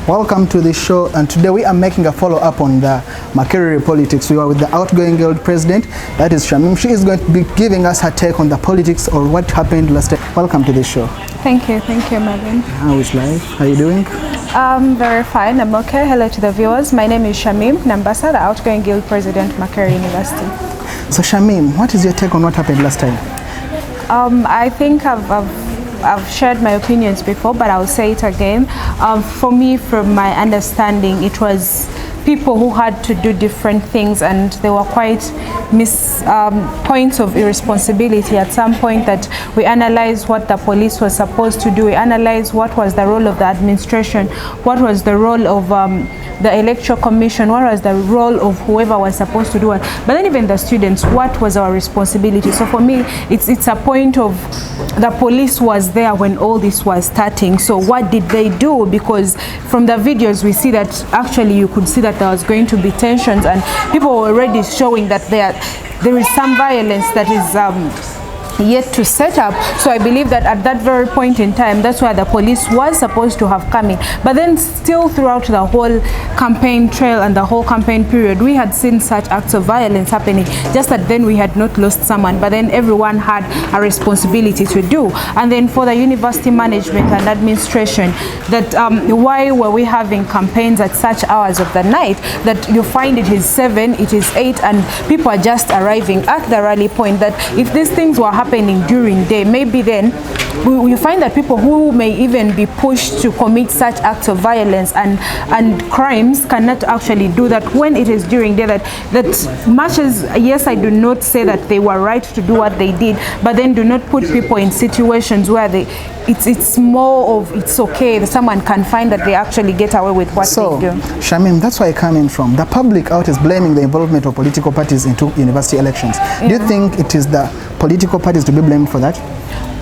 Welcome to the show, and today we are making a follow-up on the Makerere politics. We are with the outgoing guild president, that is Shamim. She is going to be giving us her take on the politics or what happened last time. Welcome to the show. Thank you, Marvin. How is life? How are you doing? Very fine, I'm okay. Hello to the viewers. My name is Shamim, Nambasa, the outgoing guild president, Makerere University. So Shamim, what is your take on what happened last time? I think I've shared my opinions before, but I'll say it again. For me, from my understanding, it was people who had to do different things, and there were quite points of irresponsibility at some point. That we analyzed what the police was supposed to do, we analyzed what was the role of the administration, what was the role of the electoral commission, what was the role of whoever was supposed to do it, but then even the students, what was our responsibility? So for me, it's a point of the police was there when all this was starting. So what did they do? Because from the videos we see that actually you could see that there was going to be tensions, and people were already showing that there is some violence that is yet to set up. So I believe that at that very point in time, that's where the police was supposed to have come in. But then still throughout the whole campaign trail and the whole campaign period, we had seen such acts of violence happening, just that then we had not lost someone, but then everyone had a responsibility to do. And then for the university management and administration, that why were we having campaigns at such hours of the night that you find it is 7, it is 8, and people are just arriving at the rally point? That if these things were happening during day, maybe then we find that people who may even be pushed to commit such acts of violence and crimes cannot actually do that when it is during day. That much as, yes, I do not say that they were right to do what they did, but then do not put people in situations where it's more of it's okay that someone can find that they actually get away with what they do. Shamim, that's where I come in from. The public out is blaming the involvement of political parties into university elections. Yeah. Do you think it is the political parties to be blamed for that?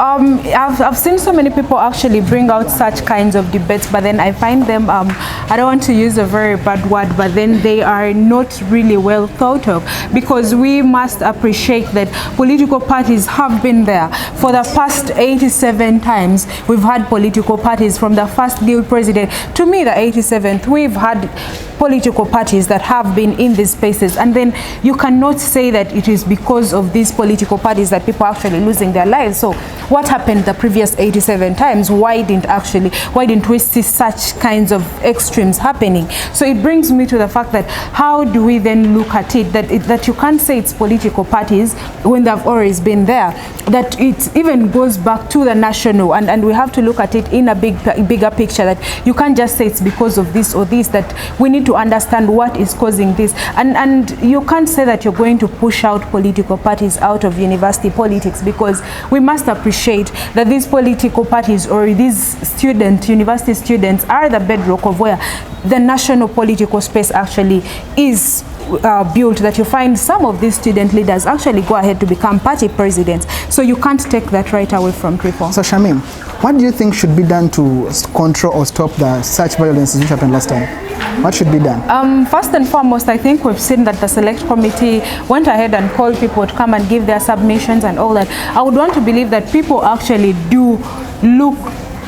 I've seen so many people actually bring out such kinds of debates, but then I find them, I don't want to use a very bad word, but then they are not really well thought of, because we must appreciate that political parties have been there. For the past 87 times, we've had political parties. From the first guild president to me, the 87th, we've had political parties that have been in these spaces, and then you cannot say that it is because of these political parties that people are actually losing their lives. So what happened the previous 87 times? Why didn't we see such kinds of extremes happening? So it brings me to the fact that how do we then look at it, that you can't say it's political parties when they've always been there, that it even goes back to the national, and we have to look at it in a bigger picture, that you can't just say it's because of this or this, that we need to understand what is causing this, and you can't say that you're going to push out political parties out of university politics, because we must appreciate that these political parties or these university students are the bedrock of where the national political space actually is built, that you find some of these student leaders actually go ahead to become party presidents. So you can't take that right away from people. So Shamim, what do you think should be done to control or stop the such violence which happened last time? What should be done? First and foremost, I think we've seen that the select committee went ahead and called people to come and give their submissions and all that. I would want to believe that people actually do look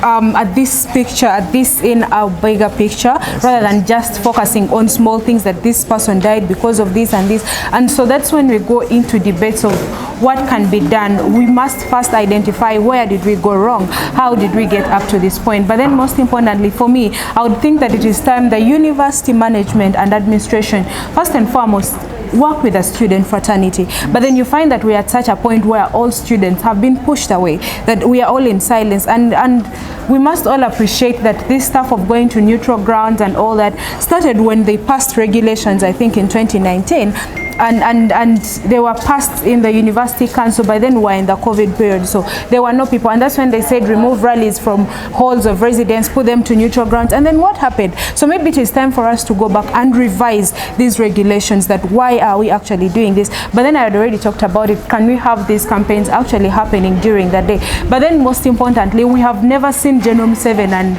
at this picture, at this in a bigger picture, rather than just focusing on small things, that this person died because of this and this. And so that's when we go into debates of what can be done. We must first identify where did we go wrong, how did we get up to this point. But then most importantly for me, I would think that it is time the university management and administration first and foremost work with the student fraternity. But then you find that we are at such a point where all students have been pushed away, that we are all in silence, and we must all appreciate that this stuff of going to neutral grounds and all that started when they passed regulations, I think in 2019. And they were passed in the university council. By then we were in the COVID period, so there were no people, and that's when they said remove rallies from halls of residence, put them to neutral grounds. And then what happened? So maybe it is time for us to go back and revise these regulations, that why are we actually doing this? But then I had already talked about it, can we have these campaigns actually happening during the day? But then most importantly, we have never seen Genome 7 and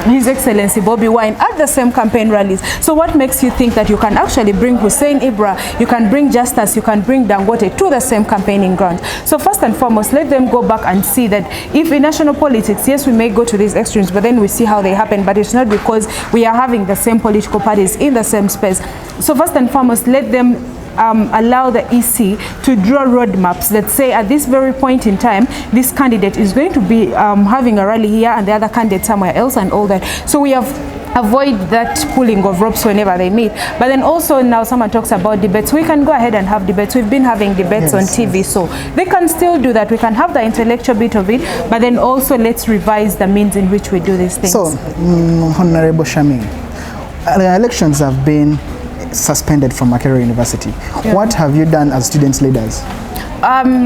His Excellency Bobi Wine at the same campaign rallies. So what makes you think that you can actually bring Hussein Ibra, you can bring Justice, you can bring Dangote to the same campaigning ground? So first and foremost, let them go back and see that if in national politics, yes, we may go to these extremes, but then we see how they happen, but it's not because we are having the same political parties in the same space. So first and foremost, let them allow the EC to draw roadmaps that say at this very point in time, this candidate is going to be having a rally here and the other candidate somewhere else and all that. So we have avoid that pulling of ropes whenever they meet. But then also now someone talks about debates. We can go ahead and have debates. We've been having debates on TV, so they can still do that. We can have the intellectual bit of it, but then also let's revise the means in which we do these things. So, Honorable Shamim, the elections have been suspended from Makerere University. Yeah. What have you done as students leaders?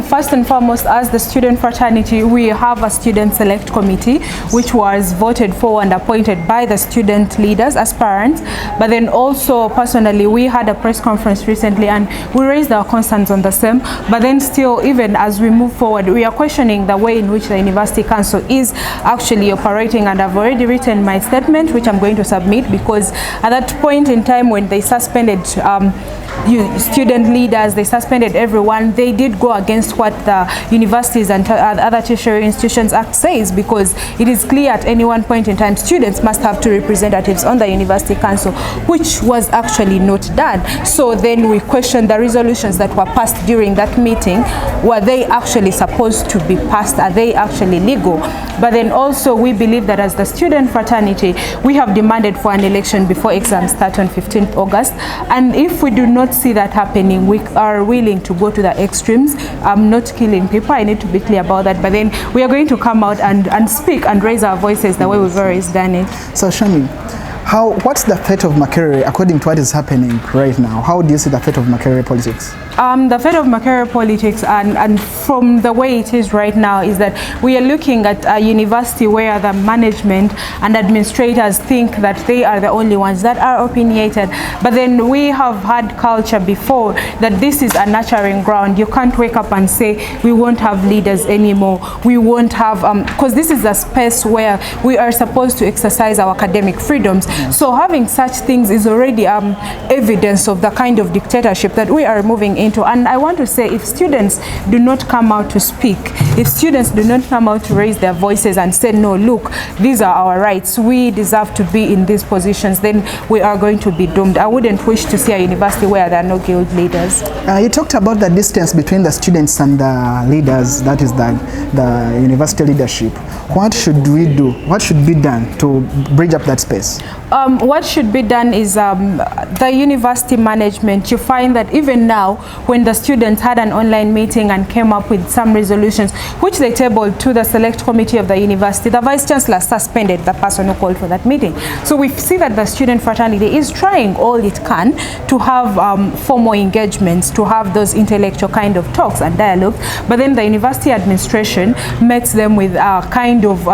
First and foremost, as the student fraternity, we have a student select committee which was voted for and appointed by the student leaders, aspirants. But then also personally, we had a press conference recently and we raised our concerns on the same. But then still, even as we move forward, we are questioning the way in which the University Council is actually operating, and I've already written my statement which I'm going to submit, because at that point in time when they suspended student leaders, they suspended everyone, they did go against what the Universities and other tertiary institutions act says, because it is clear at any one point in time students must have 2 representatives on the University Council, which was actually not done. So then we questioned the resolutions that were passed during that meeting. Were they actually supposed to be passed? Are they actually legal? But then also we believe that as the student fraternity, we have demanded for an election before exams start on 15th August. And if we do not see that happening, we are willing to go to the extremes. I'm not killing people, I need to be clear about that, but then we are going to come out and speak and raise our voices the way we've always done it. So Shamim, what's the fate of Makerere according to what is happening right now? How do you see the fate of Makerere politics? The fate of Makerere politics and from the way it is right now is that we are looking at a university where the management and administrators think that they are the only ones that are opinionated. But then we have had culture before that this is a nurturing ground. You can't wake up and say we won't have leaders anymore. We won't have, because this is a space where we are supposed to exercise our academic freedoms. Yes. So having such things is already evidence of the kind of dictatorship that we are moving into. And I want to say, if students do not come out to speak, if students do not come out to raise their voices and say, no, look, these are our rights, we deserve to be in these positions, then we are going to be doomed. I wouldn't wish to see a university where there are no guild leaders. You talked about the distance between the students and the leaders, that is the university leadership. What should we do? What should be done to bridge up that space? What should be done is the university management. You find that even now, when the students had an online meeting and came up with some resolutions, which they tabled to the select committee of the university, the vice chancellor suspended the person who called for that meeting. So we see that the student fraternity is trying all it can to have formal engagements, to have those intellectual kind of talks and dialogues, but then the university administration meets them with a kind of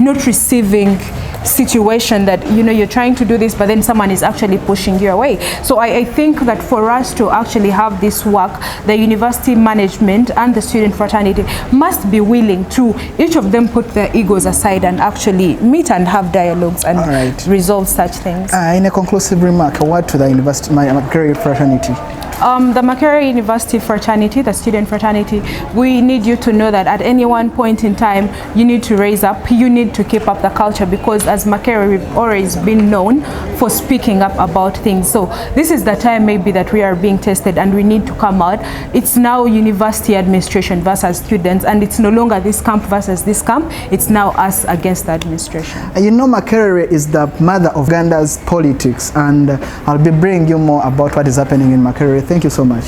not receiving situation that, you know, you're trying to do this, but then someone is actually pushing you away. So I think that for us to actually have this work, the university management and the student fraternity must be willing to, each of them put their egos aside and actually meet and have dialogues and resolve such things. In a conclusive remark, what to the university, Makerere fraternity? The Makerere University fraternity, the student fraternity, we need you to know that at any one point in time, you need to raise up, you need to keep up the culture, because as Makerere, we've always been known for speaking up about things. So this is the time maybe that we are being tested and we need to come out. It's now university administration versus students, and it's no longer this camp versus this camp. It's now us against the administration. You know, Makerere is the mother of Uganda's politics, and I'll be bringing you more about what is happening in Makerere. Thank you so much.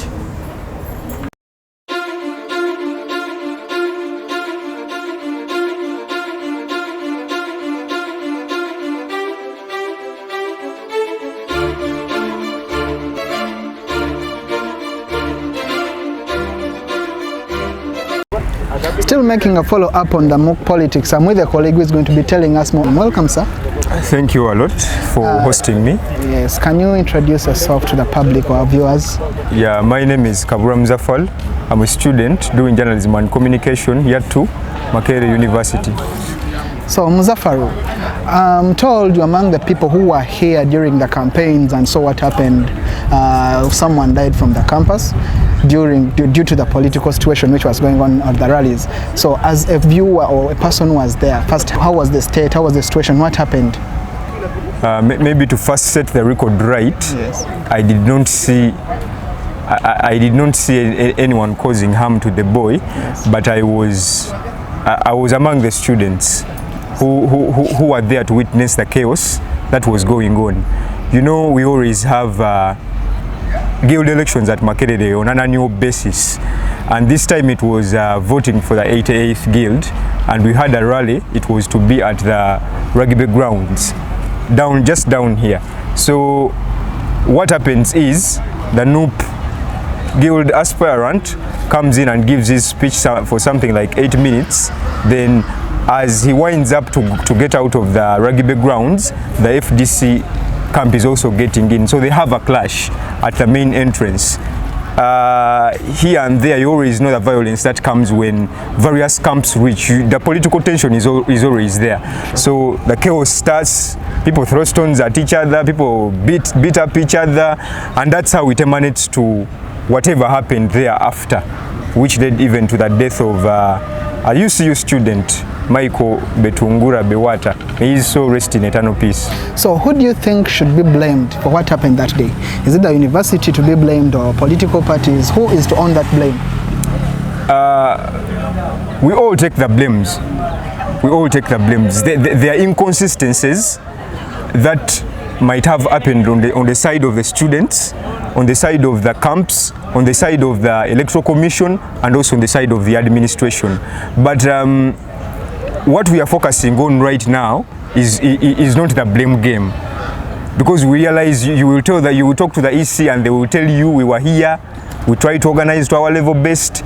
Still making a follow-up on the MOOC politics. I'm with a colleague who is going to be telling us more. Welcome, sir. Thank you a lot for hosting me. Yes, can you introduce yourself to the public or our viewers? Yeah, my name is Kabuulwa Muzafaluh. I'm a student doing journalism and communication year 2, Makerere University. So Muzafaluh, I'm told you're among the people who were here during the campaigns and saw what happened. Someone died from the campus due to the political situation which was going on at the rallies. So as a viewer or a person who was there, first, how was the state, how was the situation, what happened? Maybe to first set the record right, yes. I did not see anyone causing harm to the boy, yes. But I was among the students who were there to witness the chaos that was going on. You know, we always have guild elections at Makerere on an annual basis, and this time it was voting for the 88th guild, and we had a rally. It was to be at the rugby grounds just down here. So what happens is the Noop guild aspirant comes in and gives his speech for something like 8 minutes. Then as he winds up to get out of the rugby grounds, the FDC camp is also getting in, so they have a clash at the main entrance. Here and there, you always know the violence that comes when various camps reach. The political tension is always there. So the chaos starts, people throw stones at each other, people beat up each other, and that's how it emanates to whatever happened thereafter, which led even to the death of a UCU student, Michael Betungura Bewata. May he so rest in eternal peace. So who do you think should be blamed for what happened that day? Is it the university to be blamed or political parties? Who is to own that blame? We all take the blames. We all take the blames. There are inconsistencies that might have happened on the side of the students, on the side of the camps, on the side of the electoral commission, and also on the side of the administration. But what we are focusing on right now is not the blame game, because we realize you will talk to the EC and they will tell you we were here, we tried to organize to our level best,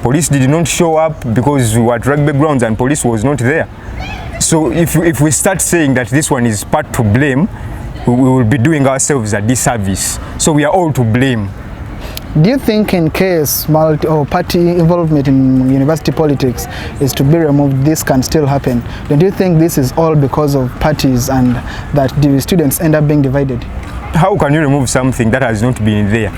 police did not show up because we were at rugby grounds and police was not there. So if we start saying that this one is part to blame, we will be doing ourselves a disservice. So we are all to blame. Do you think in case party involvement in university politics is to be removed, this can still happen? Don't you think this is all because of parties and that the students end up being divided? How can you remove something that has not been there?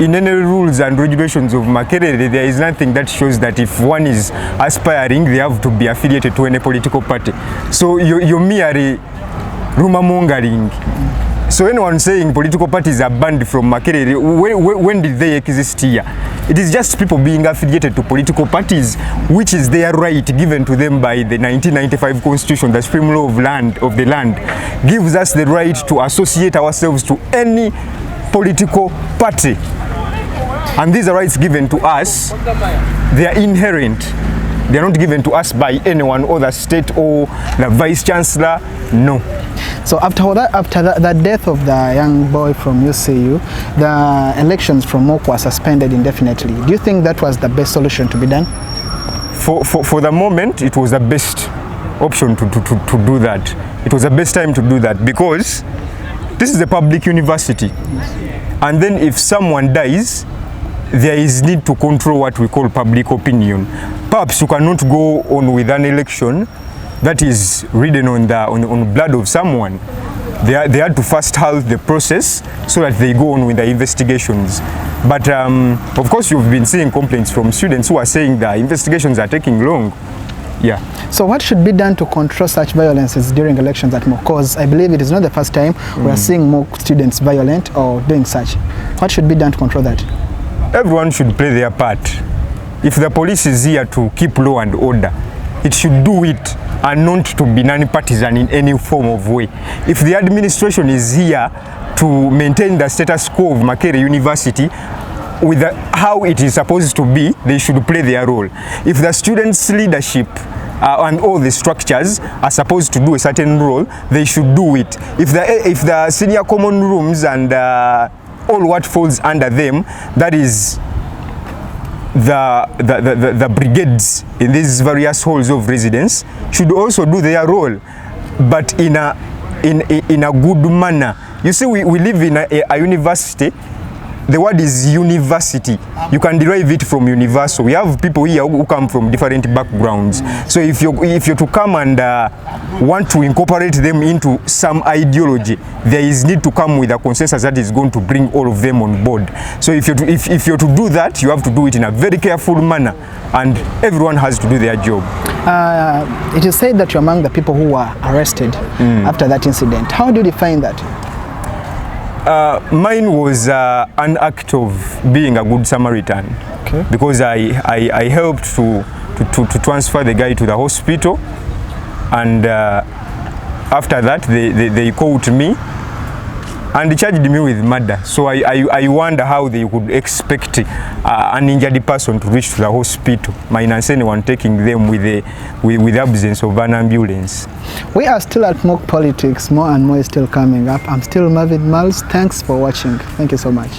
In any rules and regulations of Makerere, there is nothing that shows that if one is aspiring, they have to be affiliated to any political party. So you're merely rumor mongering. So anyone saying political parties are banned from Makerere, when did they exist here? It is just people being affiliated to political parties, which is their right given to them by the 1995 Constitution. The supreme law of the land gives us the right to associate ourselves to any political party. And these are rights given to us. They are inherent. They are not given to us by anyone or the state or the vice chancellor. No. So after the death of the young boy from UCU, the elections from MOK were suspended indefinitely. Do you think that was the best solution to be done? For the moment, it was the best option to do that. It was the best time to do that because this is a public university. And then if someone dies, there is need to control what we call public opinion. Perhaps you cannot go on with an election that is ridden on the blood of someone. They had to first halt the process so that they go on with the investigations. But of course, you've been seeing complaints from students who are saying the investigations are taking long. Yeah. So what should be done to control such violences during elections at MOK? Because I believe it is not the first time we are seeing MOK students violent or doing such. What should be done to control that? Everyone should play their part. If the police is here to keep law and order, it should do it and not to be non-partisan in any form of way. If the administration is here to maintain the status quo of Makerere University with how it is supposed to be, they should play their role. If the students' leadership and all the structures are supposed to do a certain role, they should do it. If the senior common rooms and all what falls under them, that is the brigades in these various halls of residence, should also do their role, but in a good manner. You see, we live in a university the word is university. You can derive it from universal. We have people here who come from different backgrounds. So if you're to come and want to incorporate them into some ideology, there is need to come with a consensus that is going to bring all of them on board. So if you're to do that, you have to do it in a very careful manner, and everyone has to do their job. It is said that you're among the people who were arrested after that incident. How do you define that? Mine was an act of being a good Samaritan, because I helped to transfer the guy to the hospital, and after that they caught me and charged me with murder. So I wonder how they could expect an injured person to reach to the hospital, minus anyone taking them with the absence of an ambulance. We are still at Mock Politics. More and more is still coming up. I'm still Marvin Miles. Thanks for watching. Thank you so much.